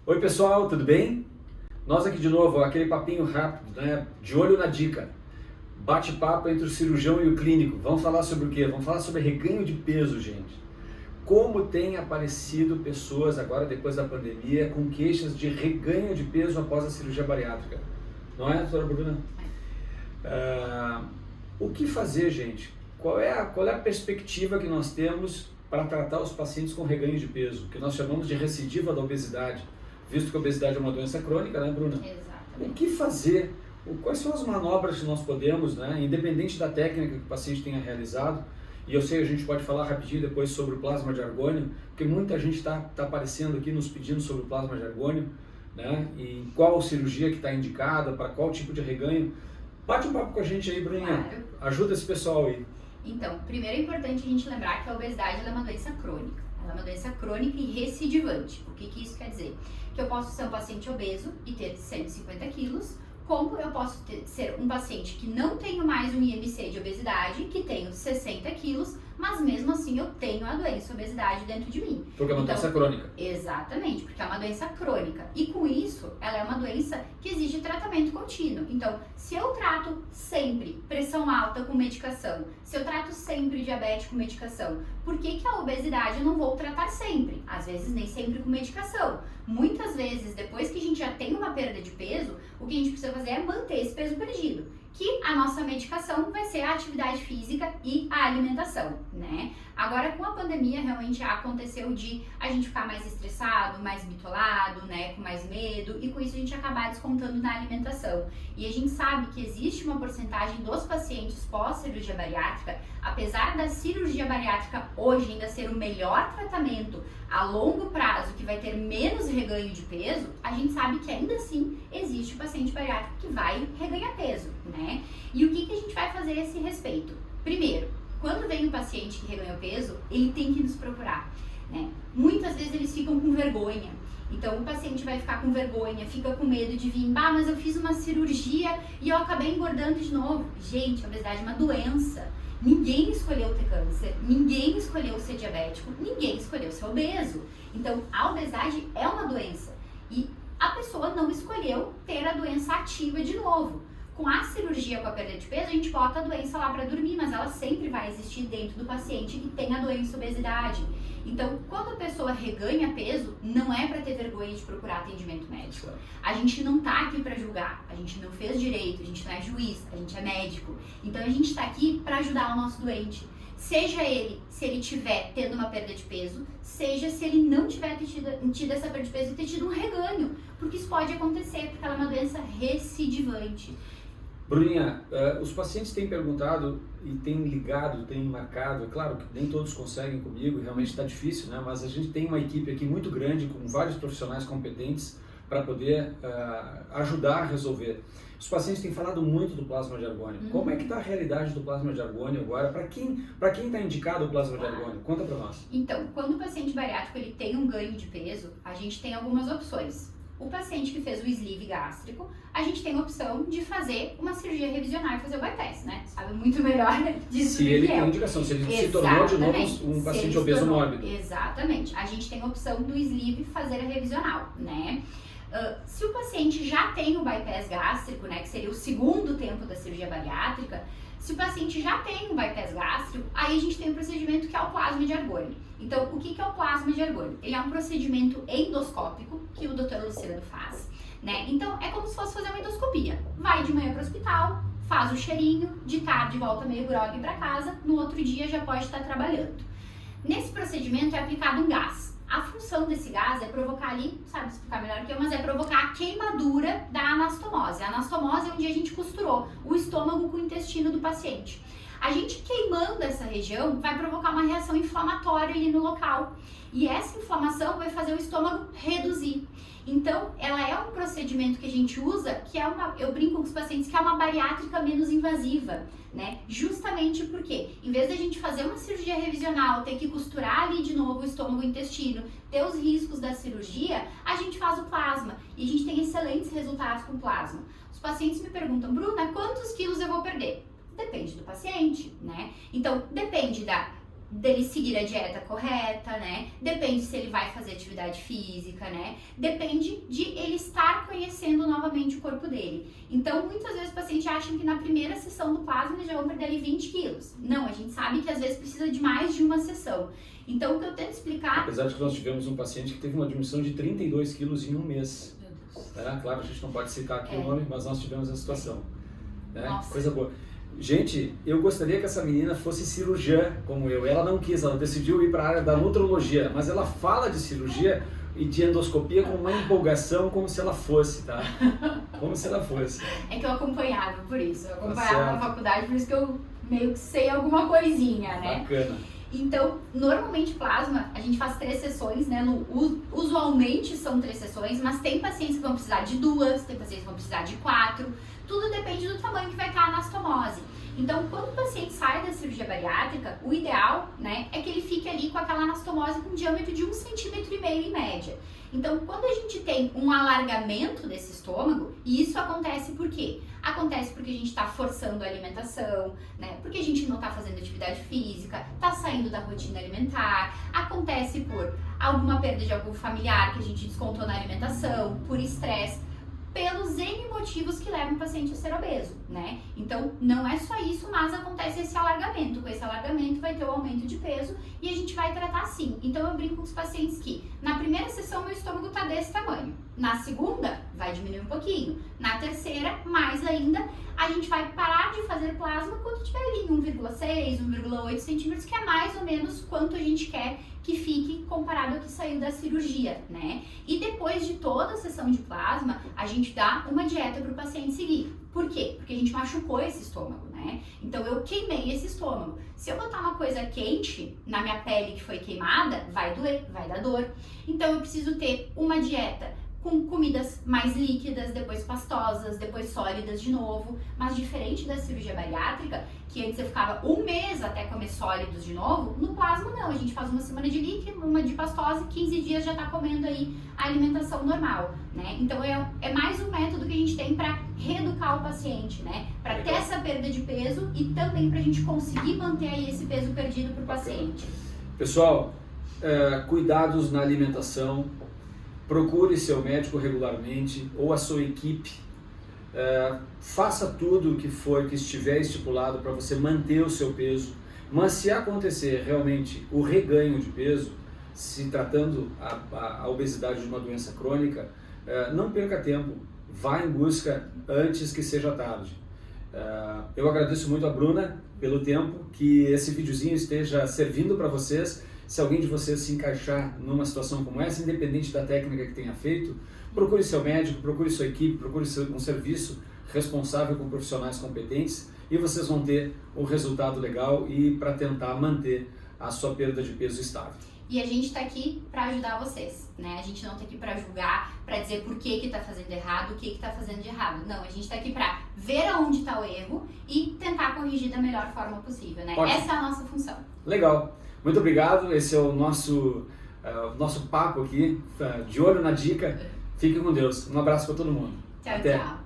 Oi pessoal, tudo bem? Nós aqui de novo, aquele papinho rápido, né? De olho na dica. Bate-papo entre o cirurgião e o clínico. Vamos falar sobre o quê? Vamos falar sobre reganho de peso, gente. Como tem aparecido pessoas agora, depois da pandemia, com queixas de reganho de peso após a cirurgia bariátrica. Não é, doutora Bruna? O que fazer, gente? Qual é a perspectiva que nós temos para tratar os pacientes com reganho de peso, que nós chamamos de recidiva da obesidade, visto que a obesidade é uma doença crônica, né, Bruna? Exatamente. O que fazer? Quais são as manobras que nós podemos, né, independente da técnica que o paciente tenha realizado? E eu sei, a gente pode falar rapidinho depois sobre o plasma de argônio, porque muita gente está aparecendo aqui nos pedindo sobre o plasma de argônio, né, e qual cirurgia que está indicada, para qual tipo de reganho. Bate um papo com a gente aí, Bruninha. Claro. Ajuda esse pessoal aí. Então, primeiro é importante a gente lembrar que a obesidade ela é uma doença crônica. Ela é uma doença crônica e recidivante. O que isso quer dizer? Que eu posso ser um paciente obeso e ter 150 quilos, como eu posso ser um paciente que não tenho mais um IMC de obesidade, que tenho 60 quilos, mas mesmo assim eu tenho a doença obesidade dentro de mim. Porque é uma doença crônica. Exatamente, porque é uma doença crônica. E com isso, ela é uma doença que exige tratamento contínuo. Então, se eu trato sempre pressão alta com medicação, se eu trato sempre diabetes com medicação, por que a obesidade eu não vou tratar sempre? Às vezes nem sempre com medicação. Muitas vezes, depois que a gente já tem uma perda de peso, o que a gente precisa fazer é manter esse peso perdido. Que a nossa medicação vai ser a atividade física e a alimentação, né? Agora, com a pandemia, realmente aconteceu de a gente ficar mais estressado, mais bitolado, né? Com mais medo, e com isso a gente acabar descontando na alimentação. E a gente sabe que existe uma porcentagem dos pacientes pós-cirurgia bariátrica, apesar da cirurgia bariátrica hoje ainda ser o melhor tratamento a longo prazo, que vai ter menos reganho de peso, a gente sabe que ainda assim existe o paciente bariátrico que vai reganhar peso, né? E o que a gente vai fazer a esse respeito? Primeiro, quando vem um paciente que reganhou peso, ele tem que nos procurar, né? Muitas vezes eles ficam com vergonha. Então o paciente vai ficar com vergonha, fica com medo de vir, mas eu fiz uma cirurgia e eu acabei engordando de novo. Gente, a obesidade é uma doença. Ninguém escolheu ter câncer, ninguém escolheu ser diabético, ninguém escolheu ser obeso. Então, a obesidade é uma doença e a pessoa não escolheu ter a doença ativa de novo. Com a cirurgia, com a perda de peso, a gente bota a doença lá para dormir, mas ela sempre vai existir dentro do paciente que tem a doença obesidade. Então, quando a pessoa reganha peso, não é para ter vergonha de procurar atendimento médico. A gente não tá aqui para julgar, a gente não fez direito, a gente não é juiz, a gente é médico. Então, a gente tá aqui para ajudar o nosso doente. Seja ele, se ele tiver tendo uma perda de peso, seja se ele não tiver tido essa perda de peso e ter tido um reganho, porque isso pode acontecer, porque ela é uma doença recidivante. Bruninha, os pacientes têm perguntado e têm ligado, têm marcado, é claro que nem todos conseguem comigo, realmente está difícil, né? Mas a gente tem uma equipe aqui muito grande, com vários profissionais competentes para poder ajudar a resolver. Os pacientes têm falado muito do plasma de argônio. Como é que está a realidade do plasma de argônio agora? Para quem está indicado o plasma de argônio? Conta para nós. Então, quando o paciente bariátrico ele tem um ganho de peso, a gente tem algumas opções. O paciente que fez o sleeve gástrico, a gente tem a opção de fazer uma cirurgia revisional e fazer o bypass, né? Sabe muito melhor disso Se do ele que tem eu. indicação, se ele se tornou de novo um paciente obeso mórbido. Exatamente. A gente tem a opção do sleeve fazer a revisional, né? Se o paciente já tem o bypass gástrico, né, que seria o segundo tempo da cirurgia bariátrica, se o paciente já tem o bypass gástrico, aí a gente tem um procedimento que é o plasma de argônio. Então, o que é o plasma de argônio? Ele é um procedimento endoscópico que o Dr. Luciano faz, né? Então, é como se fosse fazer uma endoscopia. Vai de manhã para o hospital, faz o cheirinho, de tarde volta meio grogue para casa, no outro dia já pode estar trabalhando. Nesse procedimento é aplicado um gás. A função desse gás é provocar ali, sabe explicar melhor que eu, mas é provocar a queimadura da anastomose. A anastomose é onde a gente costurou o estômago com o intestino do paciente. A gente queimando essa região vai provocar uma reação inflamatória ali no local. E essa inflamação vai fazer o estômago reduzir. Então, ela é um procedimento que a gente usa, que é eu brinco com os pacientes, que é uma bariátrica menos invasiva, né? Justamente porque, em vez da gente fazer uma cirurgia revisional, ter que costurar ali de novo o estômago e o intestino, ter os riscos da cirurgia, a gente faz o plasma. E a gente tem excelentes resultados com plasma. Os pacientes me perguntam, Bruna, quantos quilos eu vou perder? Depende do paciente, né? Então, depende dele seguir a dieta correta, né? Depende se ele vai fazer atividade física, né? Depende de ele estar conhecendo novamente o corpo dele. Então, muitas vezes os pacientes acham que na primeira sessão do plasma eles já vão perder ali 20 quilos. Não, a gente sabe que às vezes precisa de mais de uma sessão. Então, o que eu tento explicar... Apesar de que nós tivemos um paciente que teve uma diminuição de 32 quilos em um mês. Meu Deus. Claro, a gente não pode citar aqui o nome, mas nós tivemos a situação. Nossa. Coisa boa. Gente, eu gostaria que essa menina fosse cirurgiã como eu. Ela não quis, ela decidiu ir para a área da nutrologia, mas ela fala de cirurgia e de endoscopia com uma empolgação como se ela fosse, tá? Como se ela fosse. É que eu acompanhava por isso, eu acompanhava na faculdade, por isso que eu meio que sei alguma coisinha, né? Bacana. Então, normalmente plasma, a gente faz 3 sessões, né? Usualmente são 3 sessões, mas tem pacientes que vão precisar de 2, tem pacientes que vão precisar de 4. Tudo depende do tamanho que vai estar a anastomose. Então, quando o paciente sai da cirurgia bariátrica, o ideal, né, é que ele fique ali com aquela anastomose com um diâmetro de 1,5 cm em média. Então, quando a gente tem um alargamento desse estômago, e isso acontece por quê? Acontece porque a gente está forçando a alimentação, né? Porque a gente não está fazendo atividade física, está saindo da rotina alimentar, acontece por alguma perda de algum familiar que a gente descontou na alimentação, por estresse, pelos N motivos que levam o paciente a ser obeso, né? Então, não é só isso, mas acontece esse alargamento. Com esse alargamento vai ter o aumento de peso e a gente vai tratar assim. Então, eu brinco com os pacientes que na primeira sessão meu estômago tá desse tamanho. Na segunda, vai diminuir um pouquinho. Na terceira, mais ainda, a gente vai parar de fazer plasma quando tiver ali 1,6, 1,8 centímetros, que é mais ou menos quanto a gente quer que fique comparado ao que saiu da cirurgia, né? E depois de toda a sessão de plasma, a gente dá uma dieta para o paciente seguir. Por quê? Porque a gente machucou esse estômago, né? Então eu queimei esse estômago. Se eu botar uma coisa quente na minha pele que foi queimada, vai doer, vai dar dor. Então eu preciso ter uma dieta com comidas mais líquidas, depois pastosas, depois sólidas de novo, mas diferente da cirurgia bariátrica, que antes eu ficava 1 mês até comer sólidos de novo, no plasma não, a gente faz uma semana de líquido, uma de pastosa e 15 dias já tá comendo aí a alimentação normal, né? Então é mais um método que a gente tem para reeducar o paciente, né? Para ter essa perda de peso e também pra gente conseguir manter aí esse peso perdido pro paciente. Pessoal, cuidados na alimentação. Procure seu médico regularmente ou a sua equipe. Faça tudo o que estiver estipulado para você manter o seu peso. Mas se acontecer realmente o reganho de peso, se tratando a obesidade de uma doença crônica, não perca tempo. Vá em busca antes que seja tarde. Eu agradeço muito a Bruna pelo tempo, que esse videozinho esteja servindo para vocês. Se alguém de vocês se encaixar numa situação como essa, independente da técnica que tenha feito, procure seu médico, procure sua equipe, procure um serviço responsável com profissionais competentes e vocês vão ter um resultado legal e para tentar manter a sua perda de peso estável. E a gente está aqui para ajudar vocês, né? A gente não está aqui para julgar, para dizer por que está fazendo errado, o que está fazendo de errado. Não, a gente está aqui para ver aonde está o erro e tentar corrigir da melhor forma possível, né? Ótimo. Essa é a nossa função. Legal. Muito obrigado. Esse é o nosso papo aqui, de olho na dica. Fique com Deus. Um abraço para todo mundo. Tchau, Até. Tchau.